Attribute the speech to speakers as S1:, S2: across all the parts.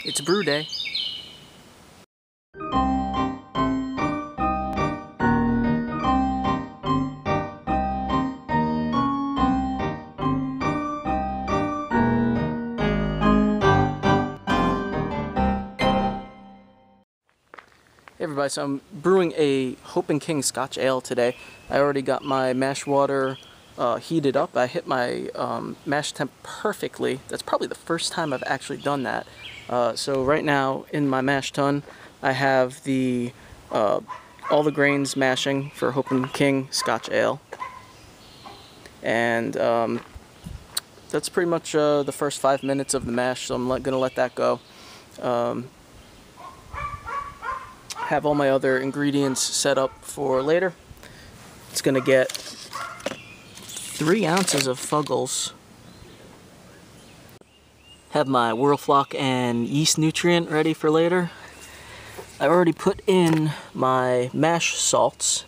S1: It's brew day. Hey everybody, so I'm brewing a Hope and King Scotch Ale today. I already got my mash water heated up. I hit my mash temp perfectly. That's probably the first time I've actually done that. So right now in my mash tun, I have the all the grains mashing for Hope and King Scotch Ale. And that's pretty much the first 5 minutes of the mash, so I'm gonna let that go. Have all my other ingredients set up for later. It's gonna get 3 ounces of Fuggles. Have my Whirlflock and yeast nutrient ready for later. I already put in my mash salts,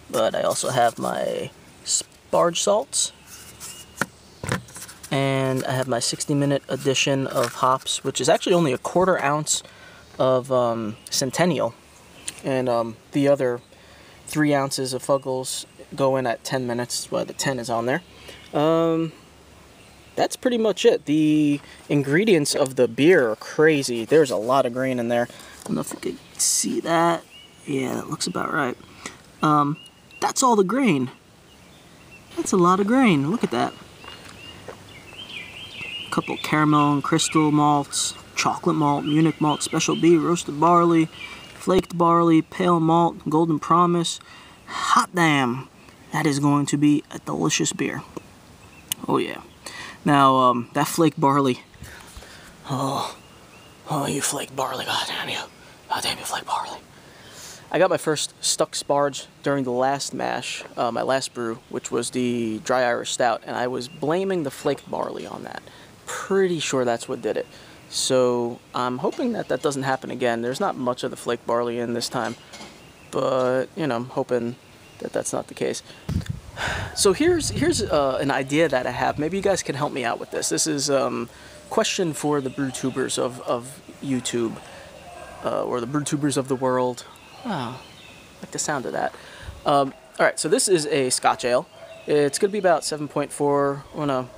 S1: but I also have my Sparge salts. And I have my 60-minute addition of hops, which is actually only a 1/4 ounce of Centennial. And the other 3 ounces of Fuggles go in at 10 minutes. That's why the 10 is on there. That's pretty much it. The ingredients of the beer are crazy. There's a lot of grain in there. I don't know if you can see that. Yeah, that looks about right. That's all the grain. That's a lot of grain. Look at that. A couple caramel and crystal malts, chocolate malt, Munich malt, special B, roasted barley, flaked barley, pale malt, golden promise. Hot damn, that is going to be a delicious beer. Oh yeah. Now that flaked barley. Oh, you flaked barley, god damn you. God damn you, flaked barley. I got my first stuck sparge during the last mash, my last brew, which was the dry Irish stout, and I was blaming the flaked barley on that. Pretty sure that's what did it. So I'm hoping that that doesn't happen again. There's not much of the flake barley in this time, but you know, I'm hoping that that's not the case. So here's an idea that I have. Maybe you guys can help me out with this. This is a question for the brew tubers of YouTube, or the brew tubers of the world. Wow, I like the sound of that. All right, so this is a Scotch ale. It's going to be about 7.4. Oh no.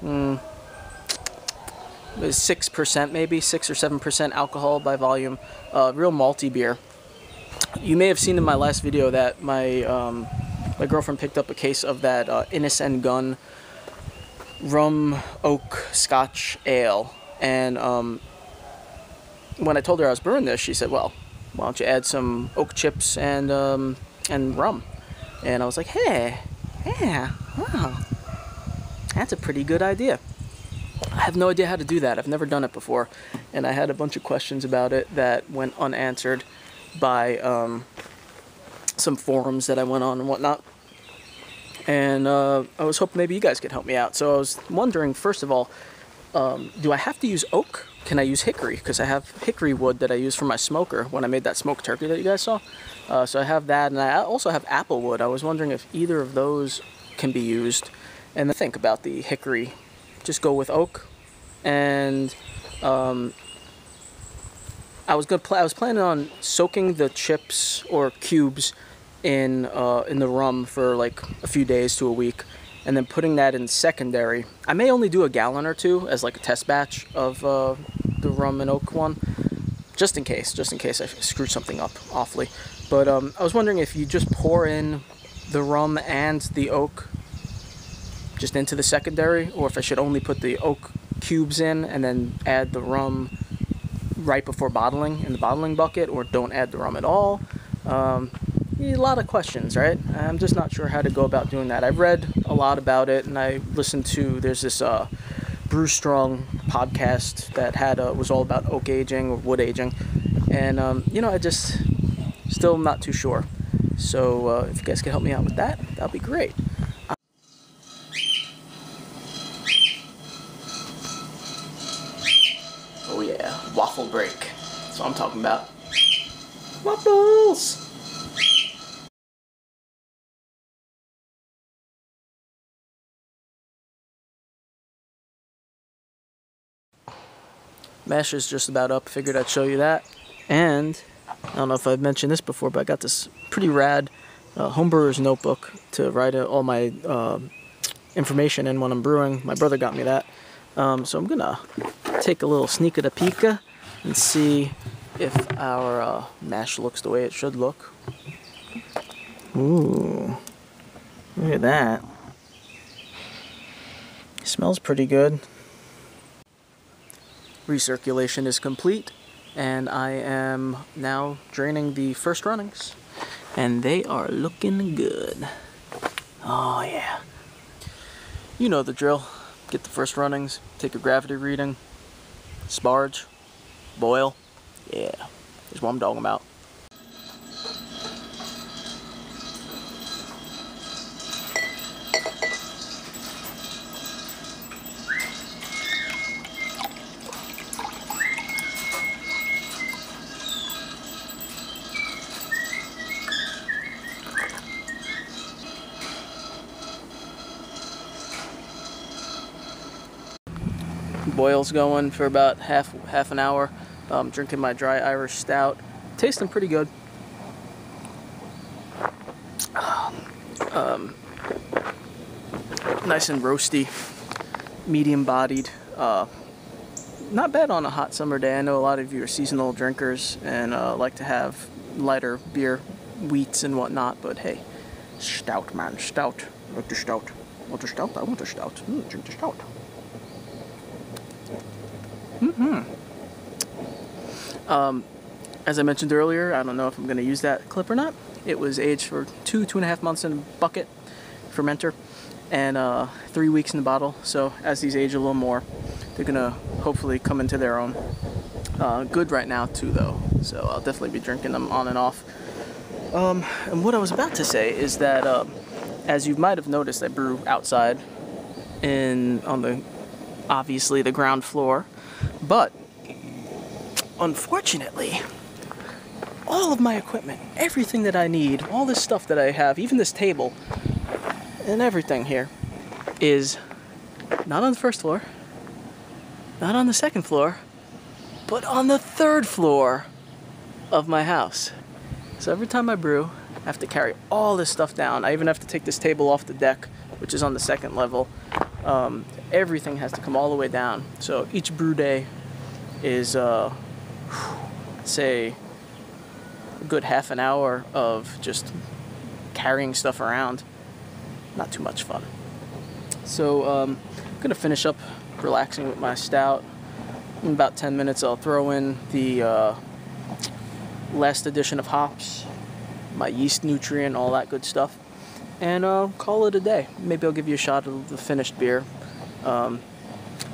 S1: 6% maybe, 6 or 7% alcohol by volume, real malty beer. You may have seen in my last video that my girlfriend picked up a case of that Innis and Gunn rum oak Scotch ale, and when I told her I was brewing this, she said, "Well, why don't you add some oak chips and rum?" And I was like, "Hey, yeah, wow, that's a pretty good idea." I have no idea how to do that. I've never done it before, and I had a bunch of questions about it that went unanswered by some forums that I went on and whatnot. And I was hoping maybe you guys could help me out. So I was wondering, first of all, do I have to use oak? Can I use hickory? Because I have hickory wood that I use for my smoker when I made that smoked turkey that you guys saw. So I have that, and I also have apple wood. I was wondering if either of those can be used. And then think about the hickory. Just go with oak, and I was planning on soaking the chips or cubes in the rum for like a few days to a week, and then putting that in secondary. I may only do a gallon or two as like a test batch of the rum and oak one, just in case I screw something up awfully. But I was wondering if you just pour in the rum and the oak just into the secondary, or if I should only put the oak cubes in and then add the rum right before bottling in the bottling bucket, or don't add the rum at all. A lot of questions, right? I'm just not sure how to go about doing that. I've read a lot about it, and I listened to, there's this Brew Strong podcast that was all about oak aging or wood aging, and you know, I just still not too sure. So if you guys could help me out with that, that'd be great. Oh yeah, waffle break. That's what I'm talking about. Waffles! Mash is just about up. Figured I'd show you that. And I don't know if I've mentioned this before, but I got this pretty rad homebrewer's notebook to write all my information in when I'm brewing. My brother got me that. So I'm gonna take a little sneak of the pika and see if our mash looks the way it should look. Ooh, look at that. Smells pretty good. Recirculation is complete, and I am now draining the first runnings, and they are looking good. Oh yeah. You know the drill. Get the first runnings, take a gravity reading, sparge, boil. Yeah, that's what I'm talking about. Boil's going for about half an hour. Drinking my dry Irish stout. Tasting pretty good. Nice and roasty, medium bodied. Not bad on a hot summer day. I know a lot of you are seasonal drinkers and like to have lighter beer, wheats and whatnot, but hey, stout, man, stout. I like the stout. Want the stout? I want the stout. Drink the stout. As I mentioned earlier, I don't know if I'm going to use that clip or not. It was aged for 2.5 months in a bucket fermenter and 3 weeks in the bottle. So as these age a little more, they're going to hopefully come into their own. Good right now too though, so I'll definitely be drinking them on and off. And what I was about to say is that as you might have noticed, I brew outside on the obviously the ground floor, but unfortunately all of my equipment, everything that I need, all this stuff that I have, even this table and everything here is not on the first floor, not on the second floor, but on the third floor of my house. So every time I brew, I have to carry all this stuff down. I even have to take this table off the deck, which is on the second level. Everything has to come all the way down. So each brew day is, say, a good half an hour of just carrying stuff around. Not too much fun. So I'm gonna finish up relaxing with my stout. In about 10 minutes I'll throw in the last addition of hops, my yeast nutrient, all that good stuff, and call it a day. Maybe I'll give you a shot of the finished beer.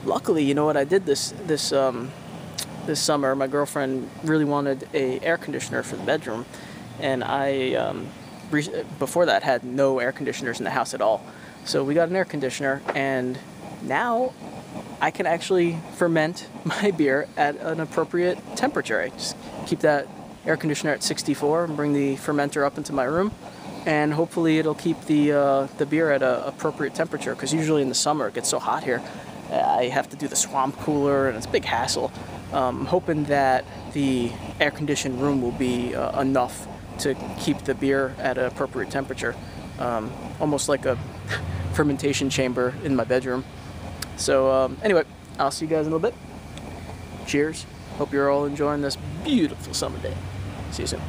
S1: Luckily, you know what I did this summer, my girlfriend really wanted a air conditioner for the bedroom, and I before that had no air conditioners in the house at all. So we got an air conditioner, and now I can actually ferment my beer at an appropriate temperature. I just keep that air conditioner at 64 and bring the fermenter up into my room, and hopefully it'll keep the beer at an appropriate temperature, because usually in the summer it gets so hot here. I have to do the swamp cooler and it's a big hassle. I'm hoping that the air-conditioned room will be enough to keep the beer at an appropriate temperature. Almost like a fermentation chamber in my bedroom. So anyway, I'll see you guys in a little bit. Cheers. Hope you're all enjoying this beautiful summer day. See you soon.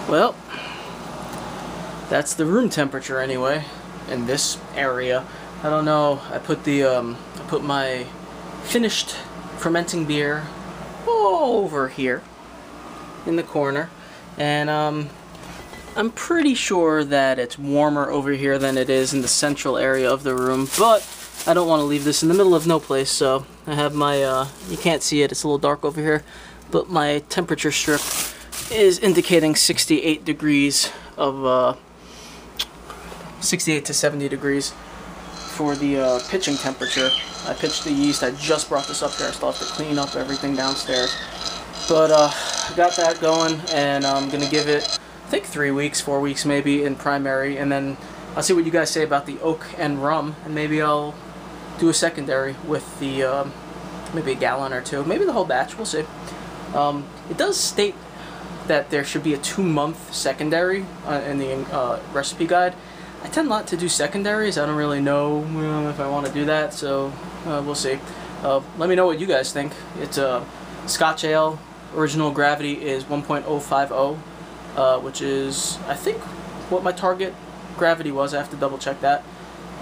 S1: Well, that's the room temperature anyway, in this area. I don't know, I put my finished fermenting beer over here in the corner, and I'm pretty sure that it's warmer over here than it is in the central area of the room, but I don't want to leave this in the middle of no place, so I have my, you can't see it, it's a little dark over here, but my temperature strip is indicating 68 degrees of 68 to 70 degrees for the pitching temperature. I pitched the yeast. I just brought this up here. I still have to clean up everything downstairs. But I got that going, and I'm going to give it, I think, 3 weeks, 4 weeks maybe in primary, and then I'll see what you guys say about the oak and rum, and maybe I'll do a secondary with the, maybe a gallon or two, maybe the whole batch, we'll see. It does state that there should be a 2-month secondary in the recipe guide. I tend not to do secondaries. I don't really know if I want to do that, so we'll see. Let me know what you guys think. It's a Scotch Ale. Original gravity is 1.050, which is, I think, what my target gravity was. I have to double check that.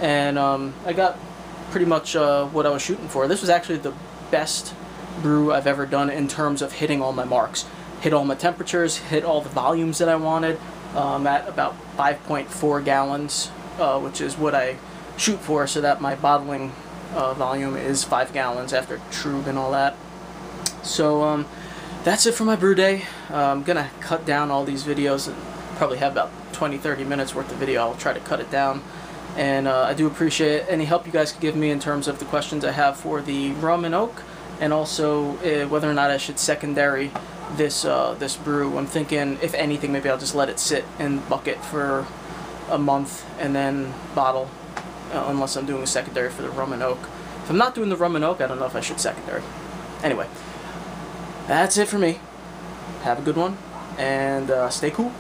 S1: And I got pretty much what I was shooting for. This was actually the best brew I've ever done in terms of hitting all my marks. Hit all my temperatures, hit all the volumes that I wanted. At about 5.4 gallons, which is what I shoot for, so that my bottling volume is 5 gallons after Trub and all that. So that's it for my brew day. I'm gonna cut down all these videos and probably have about 20-30 minutes worth of video. I'll try to cut it down, and I do appreciate any help you guys could give me in terms of the questions I have for the rum and oak, and also whether or not I should secondary this this brew. I'm thinking, if anything, maybe I'll just let it sit in the bucket for a month and then bottle, unless I'm doing a secondary for the rum and oak. If I'm not doing the rum and oak, I don't know if I should secondary. Anyway, that's it for me. Have a good one, and stay cool.